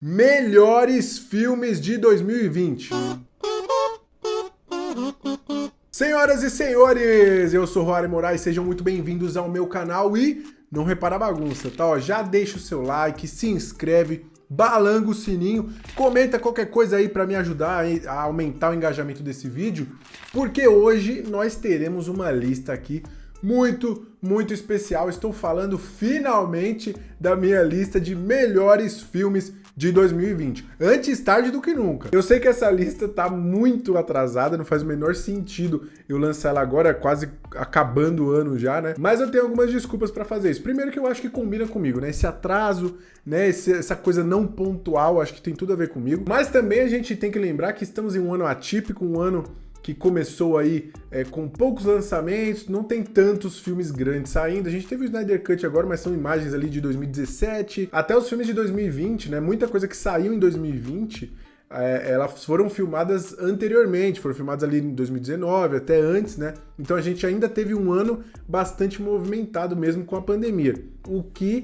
Melhores filmes de 2020. Senhoras e senhores, eu sou Roary Moraes, sejam muito bem-vindos ao meu canal e não repara a bagunça, tá? Ó, já deixa o seu like, se inscreve, balanga o sininho, comenta qualquer coisa aí pra me ajudar a aumentar o engajamento desse vídeo, porque hoje nós teremos uma lista aqui muito especial. Estou falando finalmente da minha lista de melhores filmes de 2020. Antes tarde do que nunca. Eu sei que essa lista tá muito atrasada, não faz o menor sentido eu lançar ela agora, quase acabando o ano já, né? Mas eu tenho algumas desculpas pra fazer isso. Primeiro que eu acho que combina comigo, né? Esse atraso, né? Essa coisa não pontual, acho que tem tudo a ver comigo. Mas também a gente tem que lembrar que estamos em um ano atípico, um ano que começou aí com poucos lançamentos, não tem tantos filmes grandes saindo. A gente teve o Snyder Cut agora, mas são imagens ali de 2017, até os filmes de 2020, né? Muita coisa que saiu em 2020, elas foram filmadas anteriormente, foram filmadas ali em 2019, até antes, né? Então a gente ainda teve um ano bastante movimentado mesmo com a pandemia, o que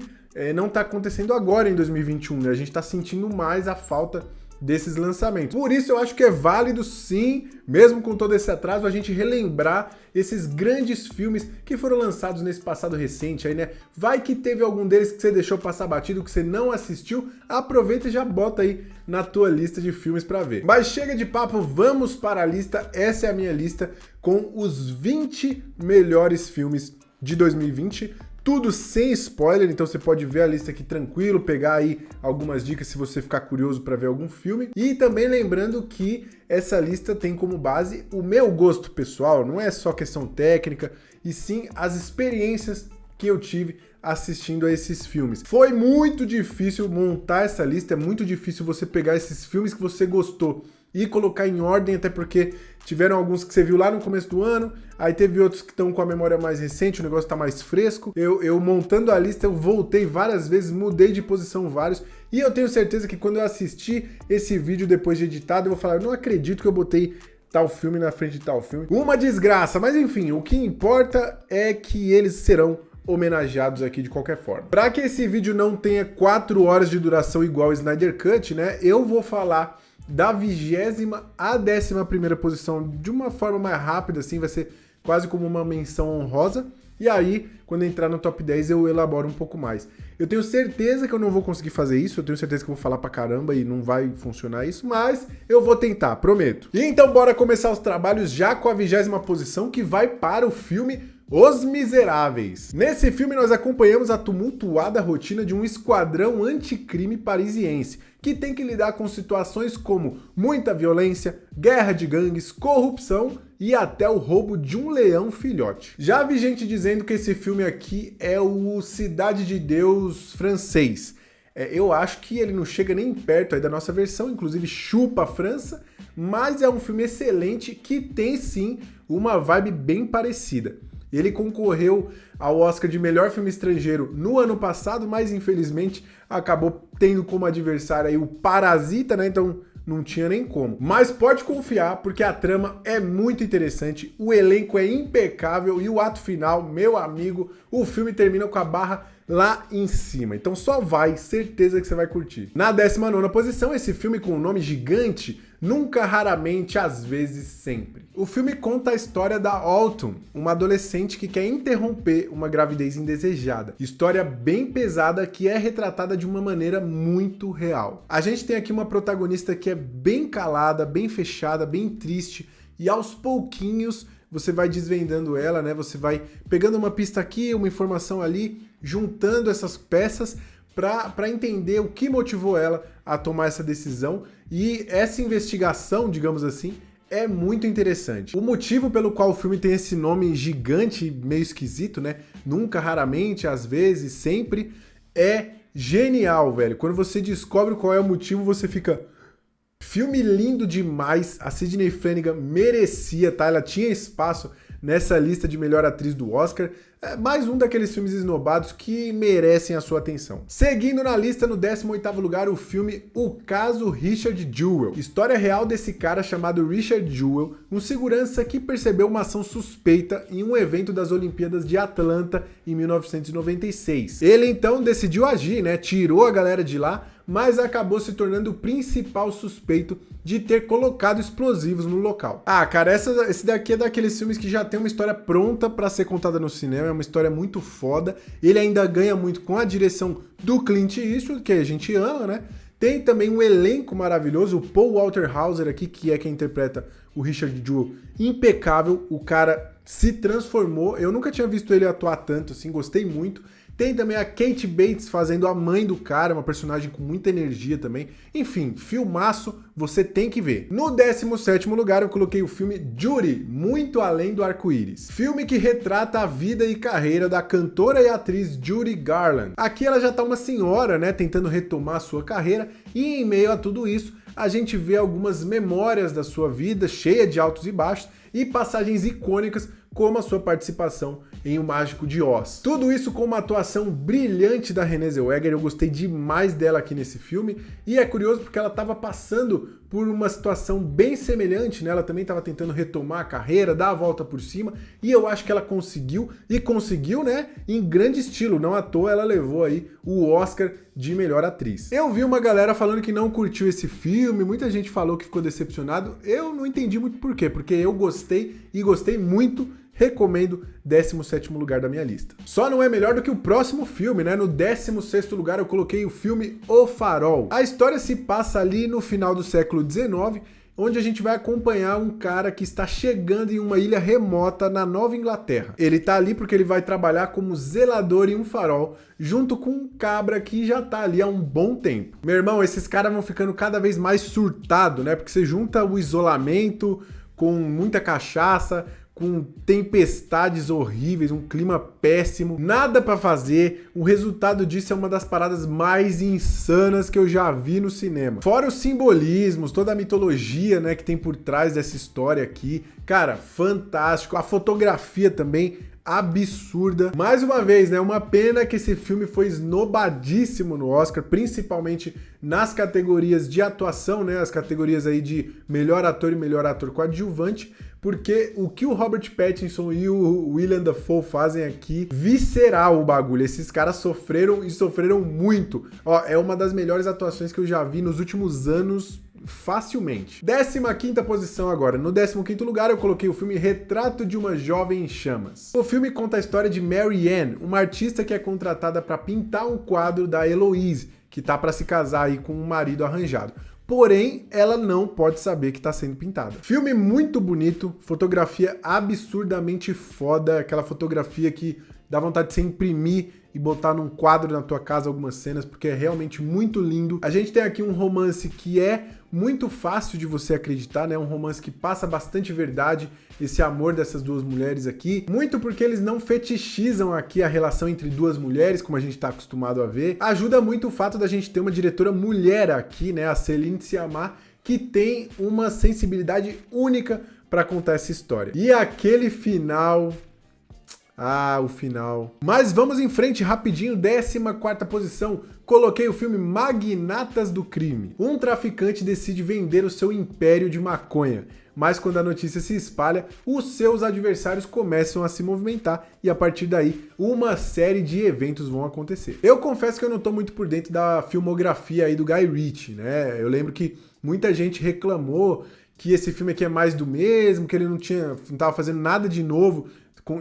não tá acontecendo agora em 2021, né? A gente tá sentindo mais a falta desses lançamentos. Por isso eu acho que é válido sim, mesmo com todo esse atraso, a gente relembrar esses grandes filmes que foram lançados nesse passado recente aí, né? Vai que teve algum deles que você deixou passar batido, que você não assistiu, aproveita e já bota aí na tua lista de filmes pra ver. Mas chega de papo, vamos para a lista. Essa é a minha lista com os 20 melhores filmes de 2020. Tudo sem spoiler, então você pode ver a lista aqui tranquilo, pegar aí algumas dicas se você ficar curioso para ver algum filme. E também lembrando que essa lista tem como base o meu gosto pessoal, não é só questão técnica, e sim as experiências que eu tive assistindo a esses filmes. Foi muito difícil montar essa lista, é muito difícil você pegar esses filmes que você gostou e colocar em ordem, até porque tiveram alguns que você viu lá no começo do ano, aí teve outros que estão com a memória mais recente, o negócio tá mais fresco. Eu montando a lista, eu voltei várias vezes, mudei de posição vários, e eu tenho certeza que quando eu assistir esse vídeo depois de editado, eu vou falar, eu não acredito que eu botei tal filme na frente de tal filme. Uma desgraça, mas enfim, o que importa é que eles serão homenageados aqui de qualquer forma. Para que esse vídeo não tenha 4 horas de duração igual ao Snyder Cut, né, eu vou falar da 20ª à 11ª posição de uma forma mais rápida, assim, vai ser quase como uma menção honrosa, e aí, quando entrar no top 10, eu elaboro um pouco mais. Eu tenho certeza que eu não vou conseguir fazer isso, eu tenho certeza que eu vou falar pra caramba e não vai funcionar isso, mas eu vou tentar, prometo. E então bora começar os trabalhos já com a 20ª posição, que vai para o filme Os Miseráveis. Nesse filme nós acompanhamos a tumultuada rotina de um esquadrão anticrime parisiense, que tem que lidar com situações como muita violência, guerra de gangues, corrupção e até o roubo de um leão filhote. Já vi gente dizendo que esse filme aqui é o Cidade de Deus francês. Eu acho que ele não chega nem perto aí da nossa versão, inclusive chupa a França, mas é um filme excelente que tem sim uma vibe bem parecida. Ele concorreu ao Oscar de melhor filme estrangeiro no ano passado, mas infelizmente acabou tendo como adversário aí o Parasita, né? Então não tinha nem como. Mas pode confiar, porque a trama é muito interessante, o elenco é impecável e o ato final, meu amigo, o filme termina com a barra lá em cima. Então só vai, certeza que você vai curtir. Na 19ª posição, esse filme com um nome gigante, Nunca, Raramente, Às Vezes, Sempre. O filme conta a história da Autumn, uma adolescente que quer interromper uma gravidez indesejada. História bem pesada que é retratada de uma maneira muito real. A gente tem aqui uma protagonista que é bem calada, bem fechada, bem triste, e aos pouquinhos você vai desvendando ela, né? Você vai pegando uma pista aqui, uma informação ali, juntando essas peças para entender o que motivou ela a tomar essa decisão, e essa investigação, digamos assim, é muito interessante. O motivo pelo qual o filme tem esse nome gigante, meio esquisito, né? Nunca, Raramente, Às Vezes, Sempre, é genial, velho. Quando você descobre qual é o motivo, você fica... Filme lindo demais, a Sydney Flanagan merecia, tá? Ela tinha espaço nessa lista de melhor atriz do Oscar. É mais um daqueles filmes esnobados que merecem a sua atenção. Seguindo na lista, no 18º lugar, o filme O Caso Richard Jewell. História real desse cara chamado Richard Jewell, um segurança que percebeu uma ação suspeita em um evento das Olimpíadas de Atlanta em 1996. Ele então decidiu agir, né? Tirou a galera de lá, mas acabou se tornando o principal suspeito de ter colocado explosivos no local. Ah, cara, esse daqui é daqueles filmes que já tem uma história pronta pra ser contada no cinema, é uma história muito foda. Ele ainda ganha muito com a direção do Clint Eastwood, que a gente ama, né? Tem também um elenco maravilhoso, o Paul Walter Hauser aqui, que é quem interpreta o Richard Jewell, impecável, o cara se transformou, eu nunca tinha visto ele atuar tanto assim, gostei muito. Tem também a Kate Bates fazendo a mãe do cara, uma personagem com muita energia também. Enfim, filmaço, você tem que ver. No 17º lugar eu coloquei o filme Judy, Muito Além do Arco-Íris. Filme que retrata a vida e carreira da cantora e atriz Judy Garland. Aqui ela já tá uma senhora, né, tentando retomar a sua carreira, e em meio a tudo isso, a gente vê algumas memórias da sua vida, cheia de altos e baixos, e passagens icônicas, como a sua participação em O Mágico de Oz. Tudo isso com uma atuação brilhante da Renée Zellweger, eu gostei demais dela aqui nesse filme, e é curioso porque ela estava passando por uma situação bem semelhante, né? Ela também estava tentando retomar a carreira, dar a volta por cima, e eu acho que ela conseguiu, e conseguiu, né, em grande estilo, não à toa ela levou aí o Oscar de melhor atriz. Eu vi uma galera falando que não curtiu esse filme, muita gente falou que ficou decepcionado, eu não entendi muito por quê, porque eu gostei, e gostei muito. Recomendo, 17º lugar da minha lista. Só não é melhor do que o próximo filme, né? No 16º lugar eu coloquei o filme O Farol. A história se passa ali no final do século XIX, onde a gente vai acompanhar um cara que está chegando em uma ilha remota na Nova Inglaterra. Ele tá ali porque ele vai trabalhar como zelador em um farol, junto com um cabra que já tá ali há um bom tempo. Meu irmão, esses caras vão ficando cada vez mais surtado, né? Porque você junta o isolamento com muita cachaça, com tempestades horríveis, um clima péssimo, nada pra fazer. O resultado disso é uma das paradas mais insanas que eu já vi no cinema. Fora os simbolismos, toda a mitologia, né, que tem por trás dessa história aqui. Cara, fantástico. A fotografia também absurda. Mais uma vez, né, uma pena que esse filme foi esnobadíssimo no Oscar, principalmente nas categorias de atuação, né, as categorias aí de melhor ator e melhor ator coadjuvante, porque o que o Robert Pattinson e o Willem Dafoe fazem aqui, visceral o bagulho. Esses caras sofreram e sofreram muito. Ó, é uma das melhores atuações que eu já vi nos últimos anos, facilmente. 15ª posição agora. No 15º lugar eu coloquei o filme Retrato de uma Jovem em Chamas. O filme conta a história de Mary Ann, uma artista que é contratada para pintar um quadro da Heloise, que tá para se casar aí com um marido arranjado. Porém, ela não pode saber que está sendo pintada. Filme muito bonito, fotografia absurdamente foda, aquela fotografia que dá vontade de você imprimir e botar num quadro na tua casa algumas cenas, porque é realmente muito lindo. A gente tem aqui um romance que é muito fácil de você acreditar, né? Um romance que passa bastante verdade, esse amor dessas duas mulheres aqui. Muito porque eles não fetichizam aqui a relação entre duas mulheres, como a gente tá acostumado a ver. Ajuda muito o fato da gente ter uma diretora mulher aqui, né? A Céline Sciamma, que tem uma sensibilidade única para contar essa história. E aquele final... Ah, o final. Mas vamos em frente rapidinho, 14ª posição. Coloquei o filme Magnatas do Crime. Um traficante decide vender o seu império de maconha, mas quando a notícia se espalha, os seus adversários começam a se movimentar e a partir daí uma série de eventos vão acontecer. Eu confesso que eu não tô muito por dentro da filmografia aí do Guy Ritchie, né? Eu lembro que muita gente reclamou que esse filme aqui é mais do mesmo, que ele não tava fazendo nada de novo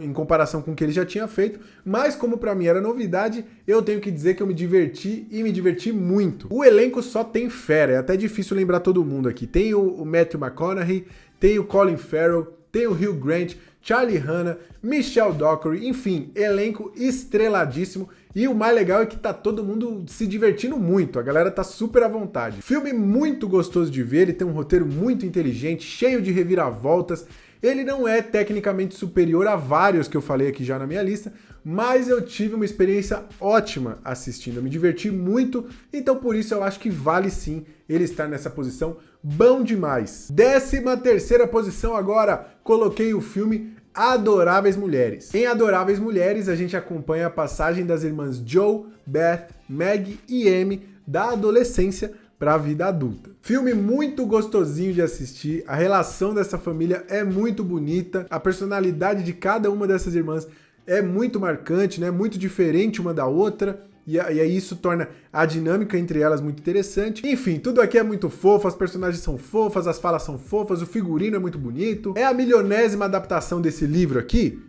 em comparação com o que ele já tinha feito, mas como pra mim era novidade, eu tenho que dizer que eu me diverti e me diverti muito. O elenco só tem fera, é até difícil lembrar todo mundo aqui. Tem o Matthew McConaughey, tem o Colin Farrell, tem o Hugh Grant, Charlie Hunnam, Michelle Dockery, enfim, elenco estreladíssimo. E o mais legal é que tá todo mundo se divertindo muito, a galera tá super à vontade. Filme muito gostoso de ver, ele tem um roteiro muito inteligente, cheio de reviravoltas. Ele não é tecnicamente superior a vários que eu falei aqui já na minha lista, mas eu tive uma experiência ótima assistindo, eu me diverti muito, então por isso eu acho que vale sim ele estar nessa posição, bom demais. 13ª posição agora, coloquei o filme Adoráveis Mulheres. Em Adoráveis Mulheres, a gente acompanha a passagem das irmãs Joe, Beth, Meg e Amy da adolescência para a vida adulta. Filme muito gostosinho de assistir, a relação dessa família é muito bonita, a personalidade de cada uma dessas irmãs é muito marcante, né? Muito diferente uma da outra, e aí isso torna a dinâmica entre elas muito interessante. Enfim, tudo aqui é muito fofo, as personagens são fofas, as falas são fofas, o figurino é muito bonito. É a milionésima adaptação desse livro aqui?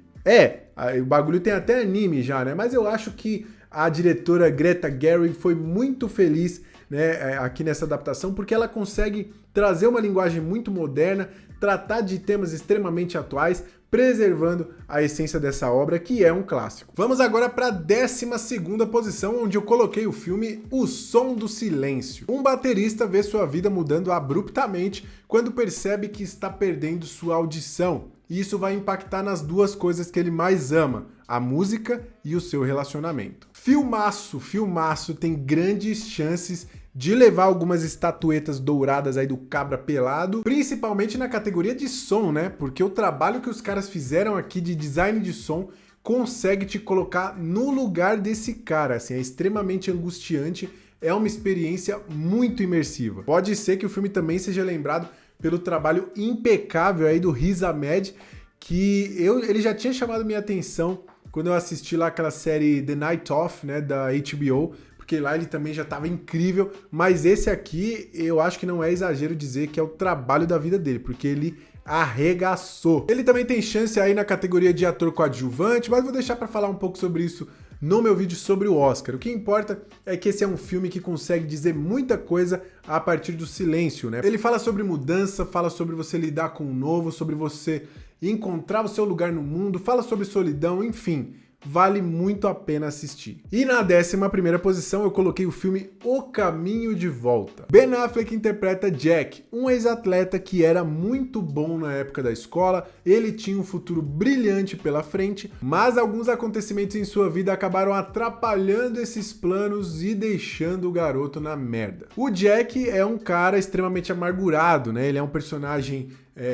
O bagulho tem até anime já, né? Mas eu acho que a diretora Greta Gerwig foi muito feliz, né, aqui nessa adaptação, porque ela consegue trazer uma linguagem muito moderna, tratar de temas extremamente atuais, preservando a essência dessa obra, que é um clássico. Vamos agora para a 12ª posição, onde eu coloquei o filme O Som do Silêncio. Um baterista vê sua vida mudando abruptamente quando percebe que está perdendo sua audição. E isso vai impactar nas duas coisas que ele mais ama, a música e o seu relacionamento. Filmaço, tem grandes chances de levar algumas estatuetas douradas aí do Cabra Pelado, principalmente na categoria de som, né? Porque o trabalho que os caras fizeram aqui de design de som consegue te colocar no lugar desse cara, assim, é extremamente angustiante, é uma experiência muito imersiva. Pode ser que o filme também seja lembrado pelo trabalho impecável aí do Riz Ahmed, que ele já tinha chamado minha atenção quando eu assisti lá aquela série The Night Of, né, da HBO, porque lá ele também já estava incrível, mas esse aqui eu acho que não é exagero dizer que é o trabalho da vida dele, porque ele arregaçou. Ele também tem chance aí na categoria de ator coadjuvante, mas vou deixar para falar um pouco sobre isso no meu vídeo sobre o Oscar. O que importa é que esse é um filme que consegue dizer muita coisa a partir do silêncio, né? Ele fala sobre mudança, fala sobre você lidar com o novo, sobre você encontrar o seu lugar no mundo, fala sobre solidão, enfim, vale muito a pena assistir. E na 11ª posição eu coloquei o filme O Caminho de Volta. Ben Affleck interpreta Jack, um ex-atleta que era muito bom na época da escola, ele tinha um futuro brilhante pela frente, mas alguns acontecimentos em sua vida acabaram atrapalhando esses planos e deixando o garoto na merda. O Jack é um cara extremamente amargurado, né? Ele é um personagem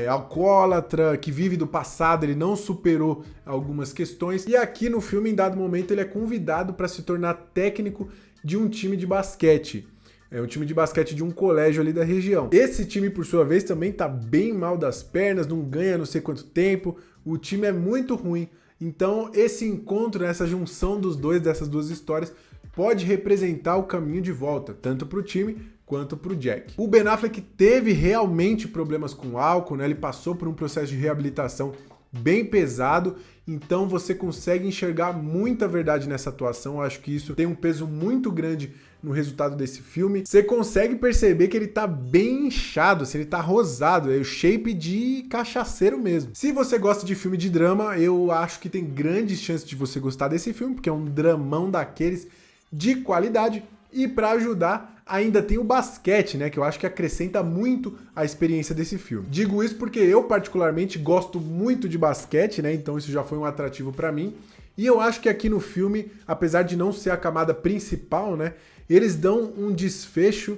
alcoólatra, que vive do passado, ele não superou algumas questões, e aqui no filme, em dado momento, ele é convidado para se tornar técnico de um time de basquete. É um time de basquete de um colégio ali da região. Esse time, por sua vez, também tá bem mal das pernas, não ganha não sei quanto tempo, o time é muito ruim. Então, esse encontro, essa junção dessas duas histórias, pode representar o caminho de volta, tanto para o time quanto para o Jack. O Ben Affleck teve realmente problemas com álcool, né? Ele passou por um processo de reabilitação bem pesado, então você consegue enxergar muita verdade nessa atuação. Eu acho que isso tem um peso muito grande no resultado desse filme. Você consegue perceber que ele tá bem inchado, assim, ele tá rosado, é o shape de cachaceiro mesmo. Se você gosta de filme de drama, eu acho que tem grandes chances de você gostar desse filme, porque é um dramão daqueles de qualidade. E para ajudar, ainda tem o basquete, né, que eu acho que acrescenta muito a experiência desse filme. Digo isso porque eu particularmente gosto muito de basquete, né, então isso já foi um atrativo para mim. E eu acho que aqui no filme, apesar de não ser a camada principal, né, eles dão um desfecho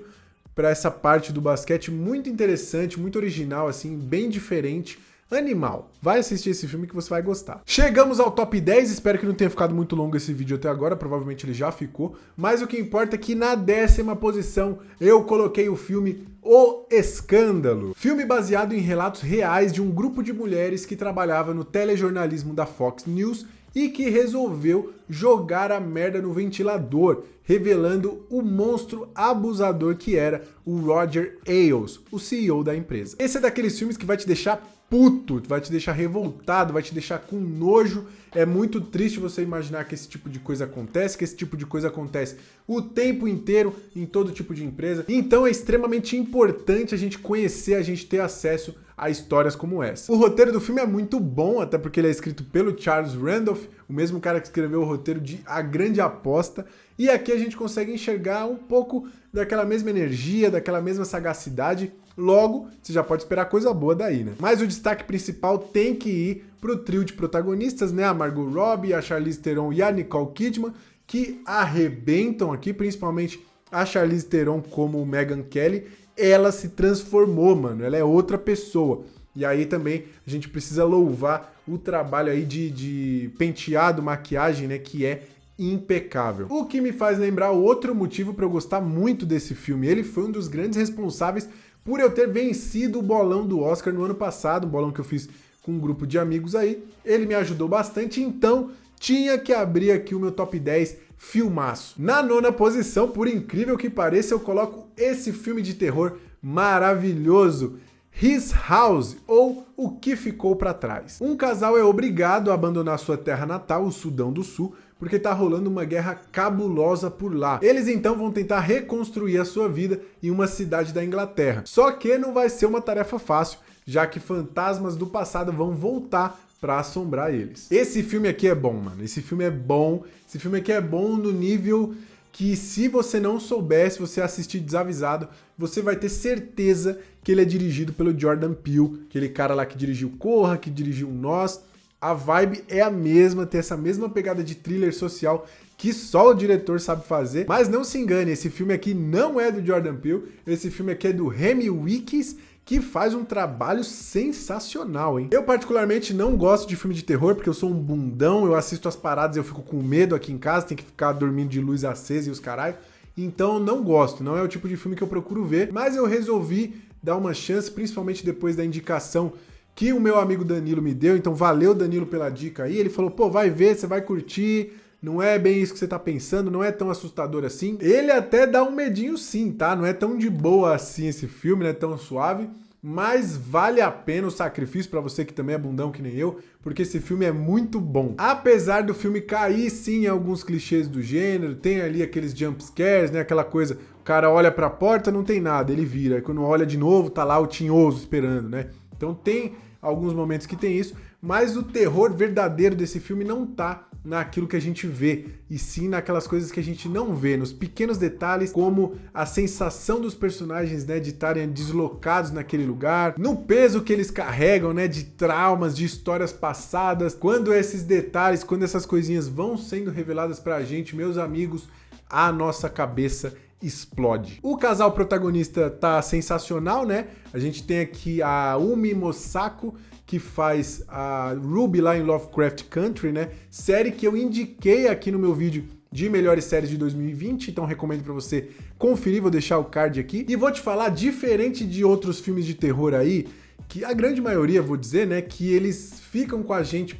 para essa parte do basquete muito interessante, muito original, assim, bem diferente. Animal. Vai assistir esse filme que você vai gostar. Chegamos ao top 10, espero que não tenha ficado muito longo esse vídeo até agora, provavelmente ele já ficou, mas o que importa é que na 10ª posição eu coloquei o filme O Escândalo. Filme baseado em relatos reais de um grupo de mulheres que trabalhava no telejornalismo da Fox News e que resolveu jogar a merda no ventilador, revelando o monstro abusador que era o Roger Ailes, o CEO da empresa. Esse é daqueles filmes que vai te deixar puto, vai te deixar revoltado, vai te deixar com nojo. É muito triste você imaginar que esse tipo de coisa acontece, que esse tipo de coisa acontece o tempo inteiro em todo tipo de empresa. Então é extremamente importante a gente conhecer, a gente ter acesso a histórias como essa. O roteiro do filme é muito bom, até porque ele é escrito pelo Charles Randolph, o mesmo cara que escreveu o roteiro de A Grande Aposta, e aqui a gente consegue enxergar um pouco daquela mesma energia, daquela mesma sagacidade. Logo, você já pode esperar coisa boa daí, né? Mas o destaque principal tem que ir pro trio de protagonistas, né? A Margot Robbie, a Charlize Theron e a Nicole Kidman, que arrebentam aqui, principalmente a Charlize Theron como Megyn Kelly. Ela se transformou, mano, ela é outra pessoa. E aí também a gente precisa louvar o trabalho aí de penteado, maquiagem, né, que é impecável. O que me faz lembrar outro motivo para eu gostar muito desse filme. Ele foi um dos grandes responsáveis por eu ter vencido o bolão do Oscar no ano passado, um bolão que eu fiz com um grupo de amigos aí. Ele me ajudou bastante, então tinha que abrir aqui o meu top 10 filmaço. Na nona posição, por incrível que pareça, eu coloco esse filme de terror maravilhoso, His House, ou O Que Ficou Pra Trás. Um casal é obrigado a abandonar sua terra natal, o Sudão do Sul, porque tá rolando uma guerra cabulosa por lá. Eles então vão tentar reconstruir a sua vida em uma cidade da Inglaterra. Só que não vai ser uma tarefa fácil, já que fantasmas do passado vão voltar pra assombrar eles. Esse filme aqui é bom, mano. Esse filme é bom. Esse filme aqui é bom no nível que, se você não soubesse, você assistir desavisado, você vai ter certeza que ele é dirigido pelo Jordan Peele, aquele cara lá que dirigiu Corra, que dirigiu Nós. A vibe é a mesma, tem essa mesma pegada de thriller social que só o diretor sabe fazer. Mas não se engane, esse filme aqui não é do Jordan Peele, esse filme aqui é do Remy Wickes, que faz um trabalho sensacional, hein? Eu particularmente não gosto de filme de terror, porque eu sou um bundão, eu assisto as paradas e eu fico com medo aqui em casa, tem que ficar dormindo de luz acesa e os caralho. Então não gosto, não é o tipo de filme que eu procuro ver, mas eu resolvi dar uma chance, principalmente depois da indicação que o meu amigo Danilo me deu. Então valeu, Danilo, pela dica aí. Ele falou, pô, vai ver, você vai curtir, não é bem isso que você tá pensando, não é tão assustador assim. Ele até dá um medinho sim, tá? Não é tão de boa assim esse filme, não é tão suave, mas vale a pena o sacrifício pra você que também é bundão que nem eu, porque esse filme é muito bom. Apesar do filme cair sim em alguns clichês do gênero, tem ali aqueles jump scares, né, aquela coisa, o cara olha pra porta, não tem nada, ele vira, aí quando olha de novo, tá lá o tinhoso esperando, né? Então tem alguns momentos que tem isso, mas o terror verdadeiro desse filme não tá naquilo que a gente vê, e sim naquelas coisas que a gente não vê, nos pequenos detalhes, como a sensação dos personagens, né, de estarem deslocados naquele lugar, no peso que eles carregam, né, de traumas, de histórias passadas. Quando esses detalhes, quando essas coisinhas vão sendo reveladas pra gente, meus amigos, a nossa cabeça explode. O casal protagonista tá sensacional, né? A gente tem aqui a Umi Mosako, que faz a Ruby lá em Lovecraft Country, né? Série que eu indiquei aqui no meu vídeo de melhores séries de 2020, então recomendo pra você conferir, vou deixar o card aqui. E vou te falar, diferente de outros filmes de terror aí, que a grande maioria, vou dizer, né, que eles ficam com a gente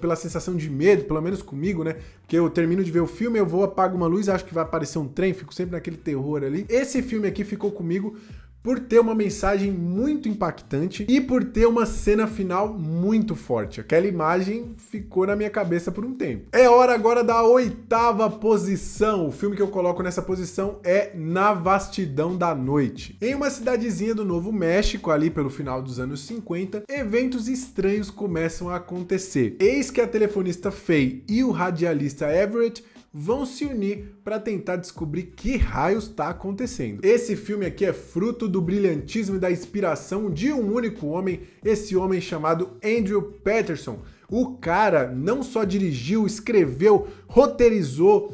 pela sensação de medo, pelo menos comigo, né, porque eu termino de ver o filme, eu vou, apago uma luz, acho que vai aparecer um trem, fico sempre naquele terror ali. Esse filme aqui ficou comigo por ter uma mensagem muito impactante e por ter uma cena final muito forte. Aquela imagem ficou na minha cabeça por um tempo. É hora agora da oitava posição. O filme que eu coloco nessa posição é Na Vastidão da Noite. Em uma cidadezinha do Novo México, ali pelo final dos anos 50, eventos estranhos começam a acontecer. Eis que a telefonista Faye e o radialista Everett vão se unir para tentar descobrir que raios está acontecendo. Esse filme aqui é fruto do brilhantismo e da inspiração de um único homem, esse homem chamado Andrew Patterson. O cara não só dirigiu, escreveu, roteirizou,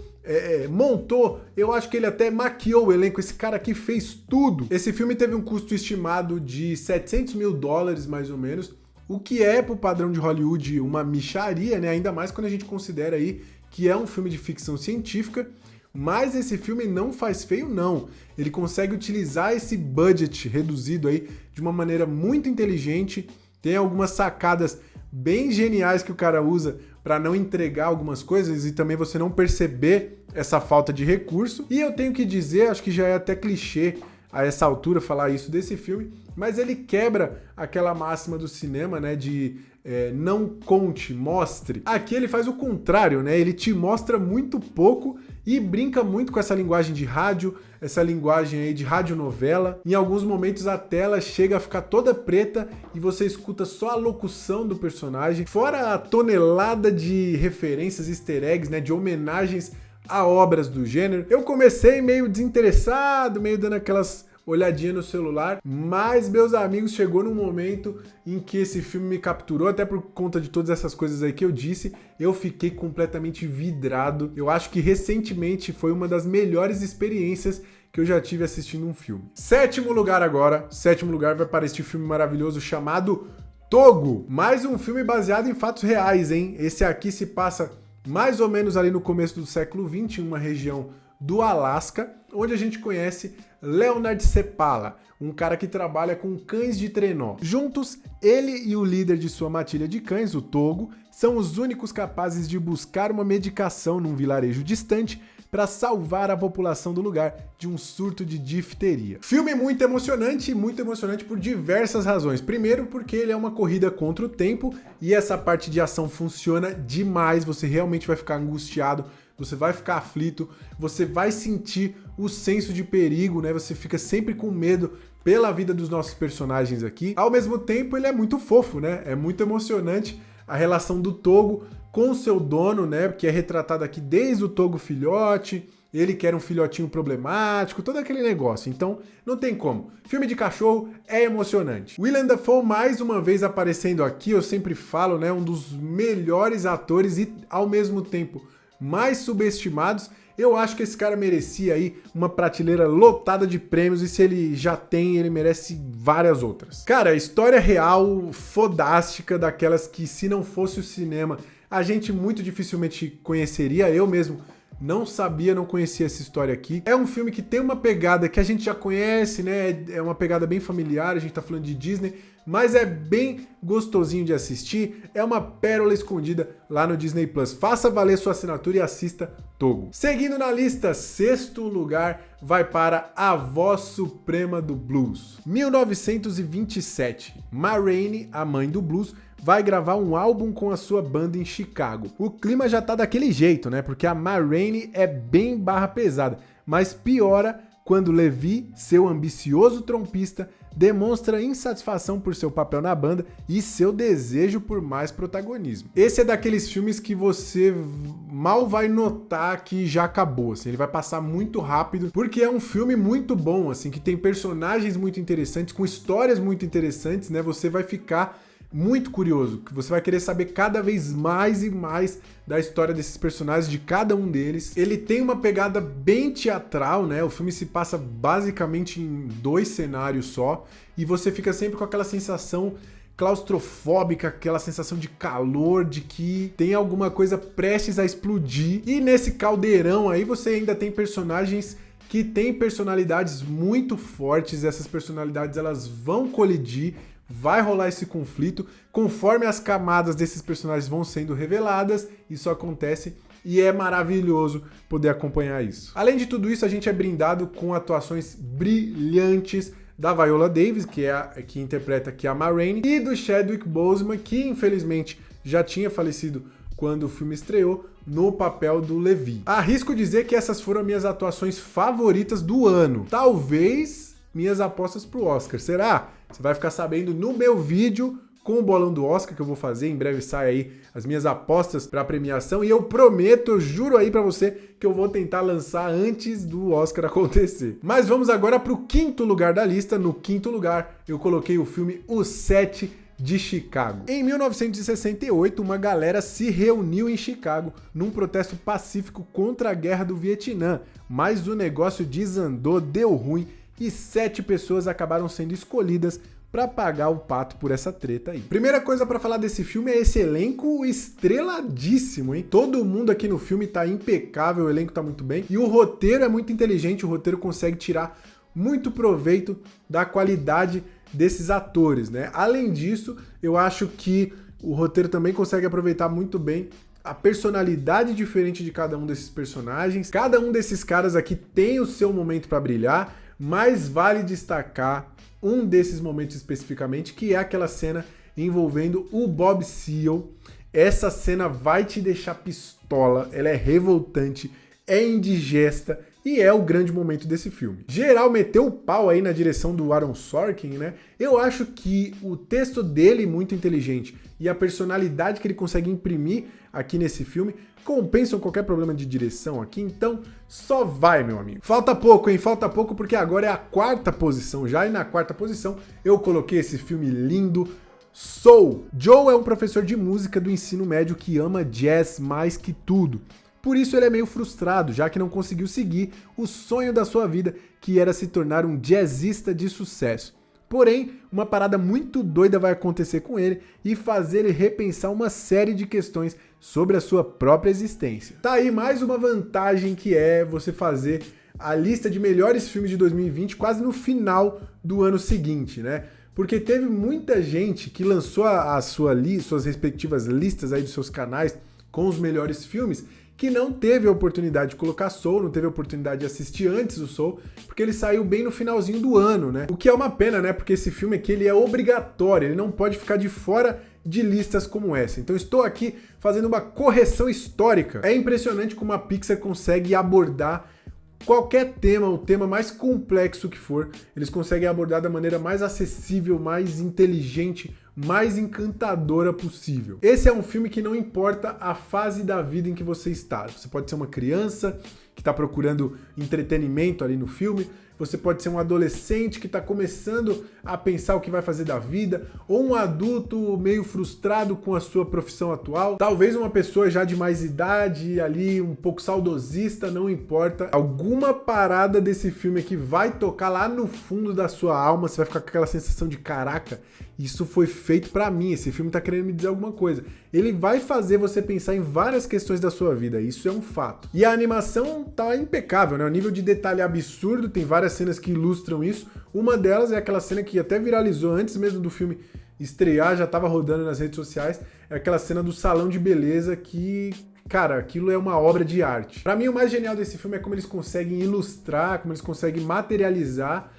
montou, eu acho que ele até maquiou o elenco, esse cara aqui fez tudo. Esse filme teve um custo estimado de $700 mil, mais ou menos, o que é, pro padrão de Hollywood, uma mixaria, né? Ainda mais quando a gente considera aí que é um filme de ficção científica, mas esse filme não faz feio, não. Ele consegue utilizar esse budget reduzido aí de uma maneira muito inteligente, tem algumas sacadas bem geniais que o cara usa para não entregar algumas coisas e também você não perceber essa falta de recurso. E eu tenho que dizer, acho que já é até clichê a essa altura falar isso desse filme, mas ele quebra aquela máxima do cinema, né, de não conte, mostre. Aqui ele faz o contrário, né, ele te mostra muito pouco e brinca muito com essa linguagem de rádio, essa linguagem aí de radionovela. Em alguns momentos a tela chega a ficar toda preta e você escuta só a locução do personagem, fora a tonelada de referências, easter eggs, né, de homenagens a obras do gênero. Eu comecei meio desinteressado, meio dando aquelas olhadinha no celular, mas, meus amigos, chegou num momento em que esse filme me capturou, até por conta de todas essas coisas aí que eu disse, eu fiquei completamente vidrado. Eu acho que recentemente foi uma das melhores experiências que eu já tive assistindo um filme. Sétimo lugar vai para este filme maravilhoso chamado Togo, mais um filme baseado em fatos reais, hein? Esse aqui se passa mais ou menos ali no começo do século XX, em uma região do Alasca, onde a gente conhece Leonard Seppala, um cara que trabalha com cães de trenó. Juntos, ele e o líder de sua matilha de cães, o Togo, são os únicos capazes de buscar uma medicação num vilarejo distante para salvar a população do lugar de um surto de difteria. Filme muito emocionante por diversas razões. Primeiro, porque ele é uma corrida contra o tempo e essa parte de ação funciona demais, você realmente vai ficar angustiado, você vai ficar aflito, você vai sentir o senso de perigo, né? Você fica sempre com medo pela vida dos nossos personagens aqui. Ao mesmo tempo, ele é muito fofo, né? É muito emocionante a relação do Togo com o seu dono, né, que é retratado aqui desde o Togo filhote, ele que era um filhotinho problemático, todo aquele negócio. Então, não tem como. Filme de cachorro é emocionante. Willem Dafoe, mais uma vez aparecendo aqui, eu sempre falo, né, um dos melhores atores e, ao mesmo tempo, mais subestimados. Eu acho que esse cara merecia aí uma prateleira lotada de prêmios e se ele já tem, ele merece várias outras. Cara, história real, fodástica, daquelas que se não fosse o cinema, a gente muito dificilmente conheceria. Eu mesmo não sabia, não conhecia essa história aqui. É um filme que tem uma pegada que a gente já conhece, né? É uma pegada bem familiar, a gente tá falando de Disney, mas é bem gostosinho de assistir, é uma pérola escondida lá no Disney Plus. Faça valer sua assinatura e assista Togo. Seguindo na lista, sexto lugar vai para A Voz Suprema do Blues. 1927, Ma Rainey, a mãe do blues, vai gravar um álbum com a sua banda em Chicago. O clima já tá daquele jeito, né? Porque a Ma Rainey é bem barra pesada, mas piora quando Levi, seu ambicioso trompista, demonstra insatisfação por seu papel na banda e seu desejo por mais protagonismo. Esse é daqueles filmes que você mal vai notar que já acabou, assim, ele vai passar muito rápido, porque é um filme muito bom, assim, que tem personagens muito interessantes, com histórias muito interessantes, né? Você vai ficar muito curioso, que você vai querer saber cada vez mais e mais da história desses personagens, de cada um deles. Ele tem uma pegada bem teatral, né? O filme se passa basicamente em 2 cenários só, e você fica sempre com aquela sensação claustrofóbica, aquela sensação de calor, de que tem alguma coisa prestes a explodir. E nesse caldeirão aí você ainda tem personagens que têm personalidades muito fortes, essas personalidades elas vão colidir, vai rolar esse conflito, conforme as camadas desses personagens vão sendo reveladas, isso acontece e é maravilhoso poder acompanhar isso. Além de tudo isso, a gente é brindado com atuações brilhantes da Viola Davis, que interpreta aqui a Ma Rainey, e do Chadwick Boseman, que infelizmente já tinha falecido quando o filme estreou, no papel do Levi. Arrisco dizer que essas foram minhas atuações favoritas do ano. Talvez minhas apostas pro Oscar. Será? Você vai ficar sabendo no meu vídeo com o bolão do Oscar que eu vou fazer. Em breve sai aí as minhas apostas para a premiação e eu prometo, eu juro aí para você que eu vou tentar lançar antes do Oscar acontecer. Mas vamos agora para o quinto lugar da lista. No quinto lugar eu coloquei o filme Os Sete de Chicago. Em 1968, uma galera se reuniu em Chicago num protesto pacífico contra a guerra do Vietnã, mas o negócio desandou, deu ruim e 7 pessoas acabaram sendo escolhidas para pagar o pato por essa treta aí. Primeira coisa para falar desse filme é esse elenco estreladíssimo, hein? Todo mundo aqui no filme tá impecável, o elenco tá muito bem e o roteiro é muito inteligente, o roteiro consegue tirar muito proveito da qualidade desses atores, né? Além disso, eu acho que o roteiro também consegue aproveitar muito bem a personalidade diferente de cada um desses personagens. Cada um desses caras aqui tem o seu momento para brilhar, mas vale destacar um desses momentos especificamente, que é aquela cena envolvendo o Bob Seale. Essa cena vai te deixar pistola, ela é revoltante, é indigesta e é o grande momento desse filme. Geral meteu o pau aí na direção do Aaron Sorkin, né? Eu acho que o texto dele é muito inteligente e a personalidade que ele consegue imprimir aqui nesse filme compensam qualquer problema de direção aqui, então só vai, meu amigo. Falta pouco, hein? Falta pouco porque agora é a 4ª posição já, e na 4ª posição eu coloquei esse filme lindo, Soul. Joe é um professor de música do ensino médio que ama jazz mais que tudo. Por isso ele é meio frustrado, já que não conseguiu seguir o sonho da sua vida, que era se tornar um jazzista de sucesso. Porém, uma parada muito doida vai acontecer com ele e fazer ele repensar uma série de questões sobre a sua própria existência. Tá aí mais uma vantagem, que é você fazer a lista de melhores filmes de 2020 quase no final do ano seguinte, né? porque teve muita gente que lançou suas respectivas listas aí dos seus canais com os melhores filmes, que não teve a oportunidade de colocar Soul, não teve a oportunidade de assistir antes do Soul, porque ele saiu bem no finalzinho do ano, né? O que é uma pena, né? Porque esse filme aqui, ele é obrigatório, ele não pode ficar de fora de listas como essa. Então estou aqui fazendo uma correção histórica. É impressionante como a Pixar consegue abordar qualquer tema, o tema mais complexo que for, eles conseguem abordar da maneira mais acessível, mais inteligente, mais encantadora possível. Esse é um filme que não importa a fase da vida em que você está. Você pode ser uma criança que está procurando entretenimento ali no filme, você pode ser um adolescente que está começando a pensar o que vai fazer da vida, ou um adulto meio frustrado com a sua profissão atual, talvez uma pessoa já de mais idade, ali um pouco saudosista, não importa. Alguma parada desse filme aqui vai tocar lá no fundo da sua alma, você vai ficar com aquela sensação de caraca, isso foi feito pra mim, esse filme tá querendo me dizer alguma coisa. Ele vai fazer você pensar em várias questões da sua vida, isso é um fato. E a animação tá impecável, né? O nível de detalhe é absurdo, tem várias cenas que ilustram isso. Uma delas é aquela cena que até viralizou antes mesmo do filme estrear, já tava rodando nas redes sociais, é aquela cena do salão de beleza que... Cara, aquilo é uma obra de arte. Pra mim, o mais genial desse filme é como eles conseguem ilustrar, como eles conseguem materializar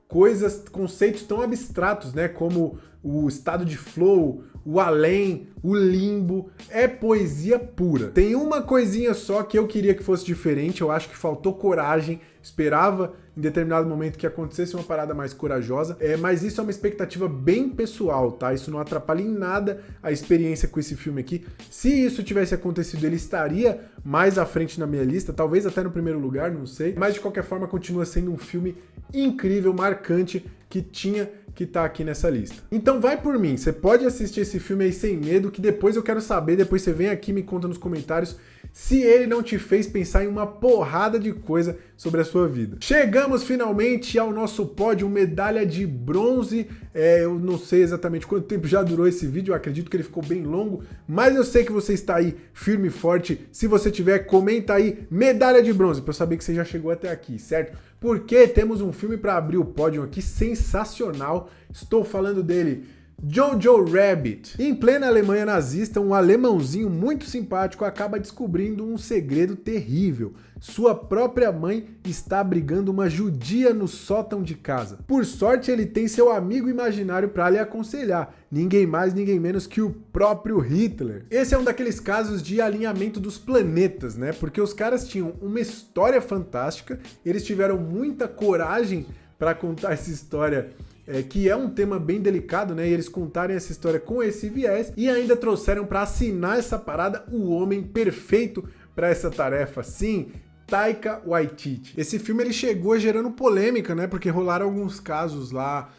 coisas, conceitos tão abstratos, né? Como o estado de flow, o além, o limbo, é poesia pura. Tem uma coisinha só que eu queria que fosse diferente, eu acho que faltou coragem, esperava em determinado momento que acontecesse uma parada mais corajosa, mas isso é uma expectativa bem pessoal, tá? Isso não atrapalha em nada a experiência com esse filme aqui. Se isso tivesse acontecido, ele estaria mais à frente na minha lista, talvez até no primeiro lugar, não sei, mas de qualquer forma continua sendo um filme incrível, marcante, que tinha que tá aqui nessa lista. Então vai por mim, você pode assistir esse filme aí sem medo, que depois eu quero saber, depois você vem aqui e me conta nos comentários se ele não te fez pensar em uma porrada de coisa sobre a sua vida. Chegamos finalmente ao nosso pódio, medalha de bronze. Eu não sei exatamente quanto tempo já durou esse vídeo, eu acredito que ele ficou bem longo, mas eu sei que você está aí firme e forte. Se você tiver, comenta aí, medalha de bronze, para eu saber que você já chegou até aqui, certo? Porque temos um filme para abrir o pódio aqui sensacional. Estou falando dele, Jojo Rabbit. Em plena Alemanha nazista, um alemãozinho muito simpático acaba descobrindo um segredo terrível. Sua própria mãe está abrigando uma judia no sótão de casa. Por sorte, ele tem seu amigo imaginário para lhe aconselhar. Ninguém mais, ninguém menos que o próprio Hitler. Esse é um daqueles casos de alinhamento dos planetas, né? Porque os caras tinham uma história fantástica, eles tiveram muita coragem para contar essa história, que é um tema bem delicado, né? E eles contarem essa história com esse viés e ainda trouxeram para assinar essa parada o homem perfeito para essa tarefa. Sim, Taika Waititi. Esse filme ele chegou gerando polêmica, né? Porque rolaram alguns casos lá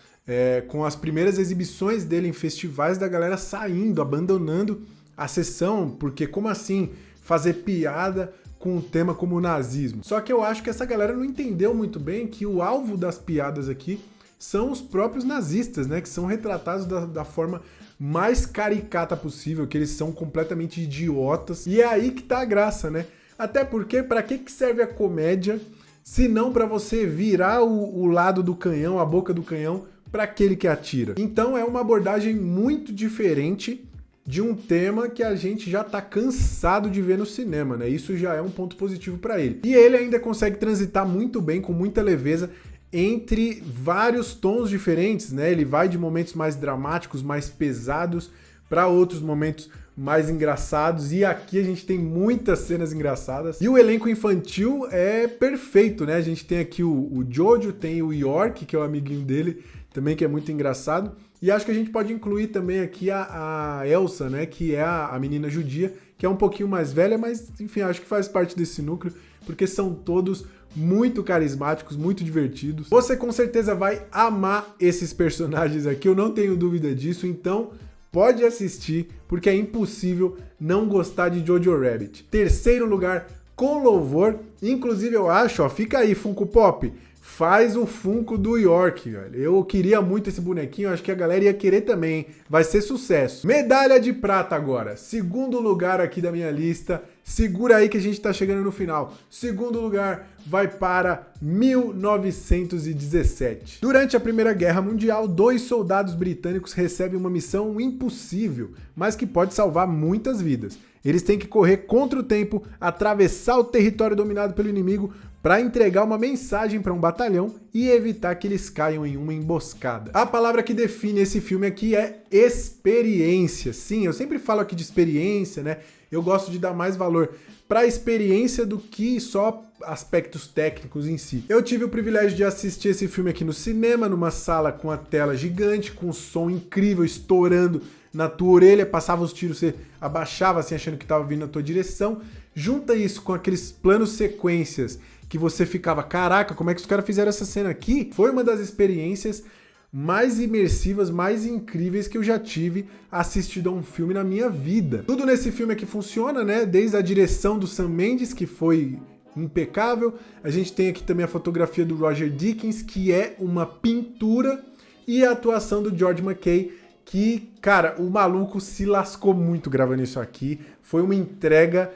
com as primeiras exibições dele em festivais da galera saindo, abandonando a sessão, porque como assim fazer piada com um tema como o nazismo? Só que eu acho que essa galera não entendeu muito bem que o alvo das piadas aqui são os próprios nazistas, né? Que são retratados da forma mais caricata possível, que eles são completamente idiotas. E é aí que tá a graça, né? Até porque, para que serve a comédia, se não para você virar o lado do canhão, a boca do canhão, para aquele que atira? Então é uma abordagem muito diferente de um tema que a gente já tá cansado de ver no cinema, né? Isso já é um ponto positivo para ele. E ele ainda consegue transitar muito bem, com muita leveza, entre vários tons diferentes, né? Ele vai de momentos mais dramáticos, mais pesados, para outros momentos mais engraçados, e aqui a gente tem muitas cenas engraçadas. E o elenco infantil é perfeito, né? A gente tem aqui o Jojo, tem o York, que é o amiguinho dele, também que é muito engraçado. E acho que a gente pode incluir também aqui a Elsa, né? Que é a menina judia, que é um pouquinho mais velha, mas enfim, acho que faz parte desse núcleo, porque são todos muito carismáticos, muito divertidos. Você com certeza vai amar esses personagens aqui, eu não tenho dúvida disso, então pode assistir, porque é impossível não gostar de Jojo Rabbit. Terceiro lugar, com louvor, inclusive eu acho, ó, fica aí Funko Pop, faz o Funko do York, velho. Eu queria muito esse bonequinho, acho que a galera ia querer também, hein? Vai ser sucesso. Medalha de prata agora. Segundo lugar aqui da minha lista. Segura aí que a gente tá chegando no final. Segundo lugar vai para 1917. Durante a Primeira Guerra Mundial, 2 soldados britânicos recebem uma missão impossível, mas que pode salvar muitas vidas. Eles têm que correr contra o tempo, atravessar o território dominado pelo inimigo para entregar uma mensagem para um batalhão e evitar que eles caiam em uma emboscada. A palavra que define esse filme aqui é experiência. Sim, eu sempre falo aqui de experiência, né? Eu gosto de dar mais valor para a experiência do que só aspectos técnicos em si. Eu tive o privilégio de assistir esse filme aqui no cinema, numa sala com a tela gigante, com um som incrível estourando na tua orelha, passava os tiros, você abaixava assim achando que estava vindo na tua direção. Junta isso com aqueles planos sequências que você ficava, caraca, como é que os caras fizeram essa cena aqui? Foi uma das experiências mais imersivas, mais incríveis que eu já tive assistido a um filme na minha vida. Tudo nesse filme aqui funciona, né? Desde a direção do Sam Mendes, que foi impecável. A gente tem aqui também a fotografia do Roger Deakins, que é uma pintura, e a atuação do George McKay, que, cara, o maluco se lascou muito gravando isso aqui. Foi uma entrega,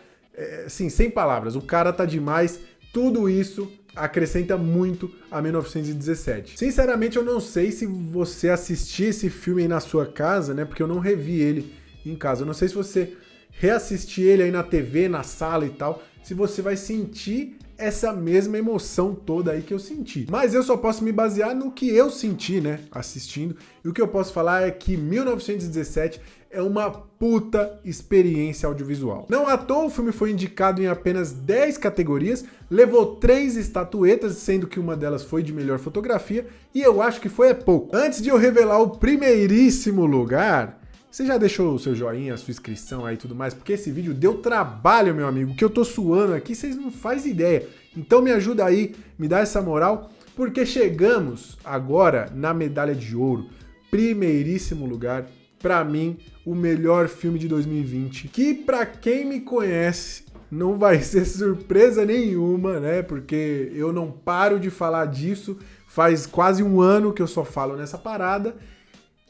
assim, sem palavras. O cara tá demais. Tudo isso acrescenta muito a 1917. Sinceramente, eu não sei se você assistir esse filme aí na sua casa, né? Porque eu não revi ele em casa. Eu não sei se você reassistir ele aí na TV, na sala e tal, se você vai sentir essa mesma emoção toda aí que eu senti. Mas eu só posso me basear no que eu senti, né, assistindo. E o que eu posso falar é que 1917 é uma puta experiência audiovisual. Não à toa, o filme foi indicado em apenas 10 categorias, levou 3 estatuetas, sendo que uma delas foi de melhor fotografia, e eu acho que foi pouco. Antes de eu revelar o primeiríssimo lugar, você já deixou o seu joinha, a sua inscrição aí e tudo mais? Porque esse vídeo deu trabalho, meu amigo, que eu tô suando aqui, vocês não fazem ideia. Então me ajuda aí, me dá essa moral, porque chegamos agora na medalha de ouro, primeiríssimo lugar, pra mim, o melhor filme de 2020, que pra quem me conhece não vai ser surpresa nenhuma, né? Porque eu não paro de falar disso, faz quase um ano que eu só falo nessa parada.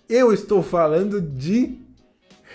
Eu estou falando de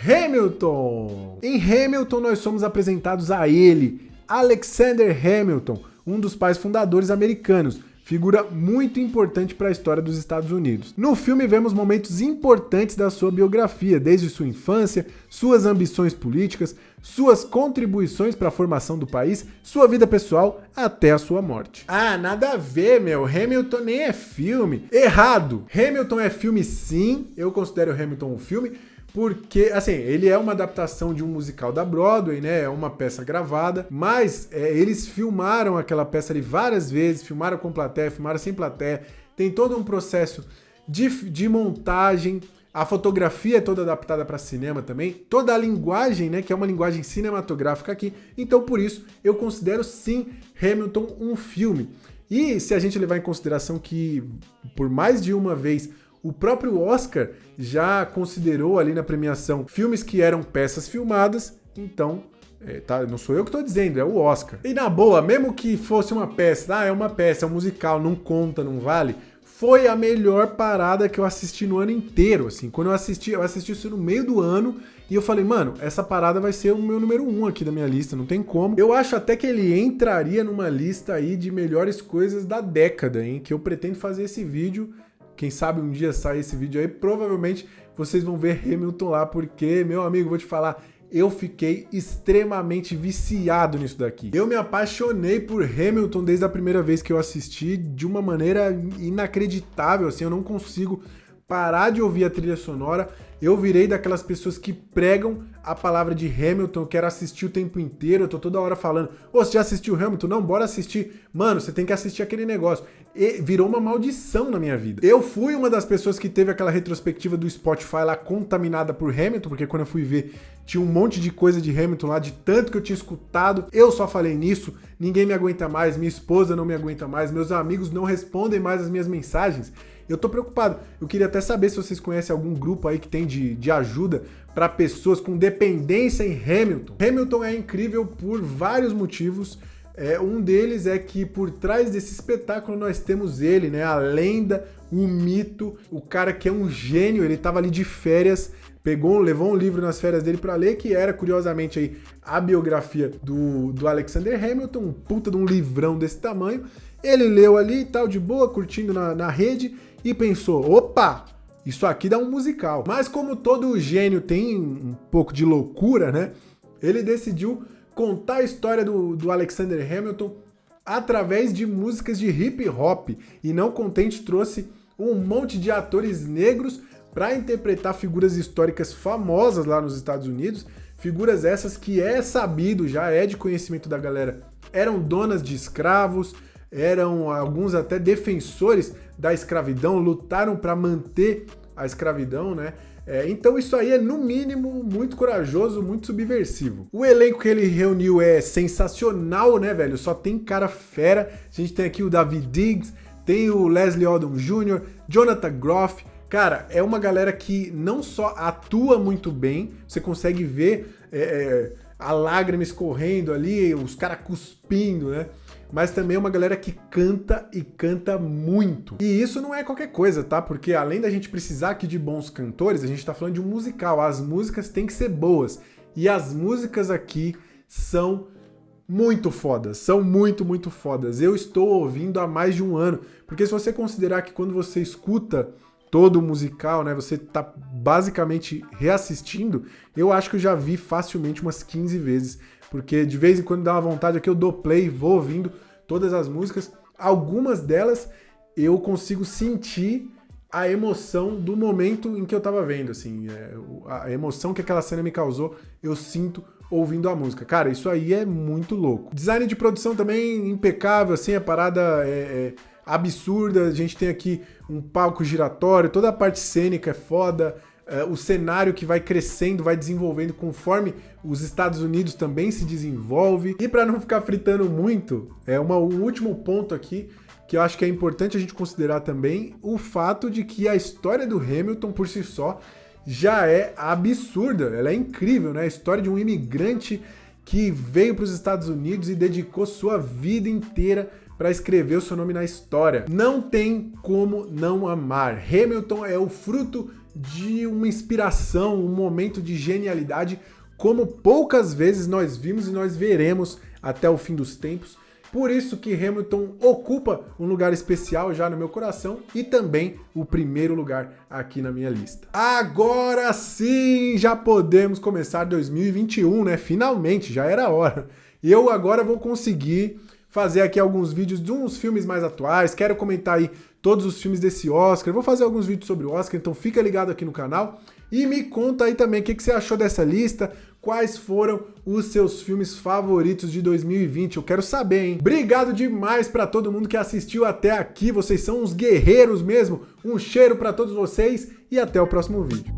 Hamilton! Em Hamilton nós somos apresentados a ele, Alexander Hamilton, um dos pais fundadores americanos, figura muito importante para a história dos Estados Unidos. No filme vemos momentos importantes da sua biografia, desde sua infância, suas ambições políticas, suas contribuições para a formação do país, sua vida pessoal até a sua morte. Ah, nada a ver, meu. Hamilton nem é filme. Errado. Hamilton é filme sim, eu considero Hamilton um filme, porque, assim, ele é uma adaptação de um musical da Broadway, né? É uma peça gravada, mas eles filmaram aquela peça ali várias vezes, filmaram com plateia, filmaram sem plateia. Tem todo um processo de montagem, a fotografia é toda adaptada para cinema também, toda a linguagem, né? Que é uma linguagem cinematográfica aqui. Então, por isso, eu considero sim Hamilton um filme. E se a gente levar em consideração que, por mais de uma vez, o próprio Oscar já considerou ali na premiação filmes que eram peças filmadas, então, não sou eu que estou dizendo, é o Oscar. E na boa, mesmo que fosse uma peça, é uma peça, é um musical, não conta, não vale, foi a melhor parada que eu assisti no ano inteiro, assim. Quando eu assisti isso no meio do ano e eu falei, mano, essa parada vai ser o meu número 1 aqui da minha lista, não tem como. Eu acho até que ele entraria numa lista aí de melhores coisas da década, hein, que eu pretendo fazer esse vídeo. Quem sabe um dia sair esse vídeo aí, provavelmente vocês vão ver Hamilton lá, porque, meu amigo, vou te falar, eu fiquei extremamente viciado nisso daqui. Eu me apaixonei por Hamilton desde a primeira vez que eu assisti, de uma maneira inacreditável, assim, eu não consigo parar de ouvir a trilha sonora. Eu virei daquelas pessoas que pregam a palavra de Hamilton, eu quero assistir o tempo inteiro, eu tô toda hora falando, você já assistiu Hamilton? Não, bora assistir. Mano, você tem que assistir aquele negócio. E virou uma maldição na minha vida. Eu fui uma das pessoas que teve aquela retrospectiva do Spotify lá contaminada por Hamilton, porque quando eu fui ver, tinha um monte de coisa de Hamilton lá, de tanto que eu tinha escutado. Eu só falei nisso, ninguém me aguenta mais, minha esposa não me aguenta mais, meus amigos não respondem mais as minhas mensagens. Eu tô preocupado. Eu queria até saber se vocês conhecem algum grupo aí que tem de ajuda para pessoas com dependência em Hamilton. Hamilton é incrível por vários motivos. Um deles é que por trás desse espetáculo nós temos ele, né? A lenda, o mito, o cara que é um gênio, ele tava ali de férias, levou um livro nas férias dele para ler, que era, curiosamente, aí, a biografia do Alexander Hamilton, um puta de um livrão desse tamanho. Ele leu ali e tal, de boa, curtindo na rede, e pensou, opa, isso aqui dá um musical. Mas como todo gênio tem um pouco de loucura, né? Ele decidiu contar a história do Alexander Hamilton através de músicas de hip hop. E não contente, trouxe um monte de atores negros para interpretar figuras históricas famosas lá nos Estados Unidos. Figuras essas que é sabido, já é de conhecimento da galera, eram donas de escravos, eram alguns até defensores da escravidão, lutaram para manter a escravidão, né? Então isso aí é, no mínimo, muito corajoso, muito subversivo. O elenco que ele reuniu é sensacional, né, velho? Só tem cara fera. A gente tem aqui o Daveed Diggs, tem o Leslie Odom Jr., Jonathan Groff. Cara, é uma galera que não só atua muito bem, você consegue ver a lágrima escorrendo ali, os caras cuspindo, né? Mas também é uma galera que canta e canta muito. E isso não é qualquer coisa, tá? Porque além da gente precisar aqui de bons cantores, a gente tá falando de um musical. As músicas têm que ser boas. E as músicas aqui são muito fodas. São muito, muito fodas. Eu estou ouvindo há mais de um ano. Porque se você considerar que quando você escuta todo o musical, né, você tá basicamente reassistindo, eu acho que eu já vi facilmente umas 15 vezes. Porque de vez em quando dá uma vontade aqui, eu dou play, vou ouvindo todas as músicas. Algumas delas eu consigo sentir a emoção do momento em que eu tava vendo, assim. A emoção que aquela cena me causou, eu sinto ouvindo a música. Cara, isso aí é muito louco. Design de produção também impecável, assim, a parada é absurda. A gente tem aqui um palco giratório, toda a parte cênica é foda. O cenário que vai crescendo, vai desenvolvendo conforme os Estados Unidos também se desenvolve. E para não ficar fritando muito, um último ponto aqui que eu acho que é importante a gente considerar também, o fato de que a história do Hamilton por si só já é absurda, ela é incrível, né? A história de um imigrante que veio para os Estados Unidos e dedicou sua vida inteira para escrever o seu nome na história. Não tem como não amar. Hamilton é o fruto de uma inspiração, um momento de genialidade, como poucas vezes nós vimos e nós veremos até o fim dos tempos. Por isso que Hamilton ocupa um lugar especial já no meu coração e também o primeiro lugar aqui na minha lista. Agora sim, já podemos começar 2021, né? Finalmente, já era hora. E eu agora vou conseguir fazer aqui alguns vídeos de uns filmes mais atuais, quero comentar aí todos os filmes desse Oscar, vou fazer alguns vídeos sobre o Oscar, então fica ligado aqui no canal e me conta aí também o que você achou dessa lista, quais foram os seus filmes favoritos de 2020, eu quero saber, hein? Obrigado demais pra todo mundo que assistiu até aqui, vocês são uns guerreiros mesmo, um cheiro pra todos vocês e até o próximo vídeo.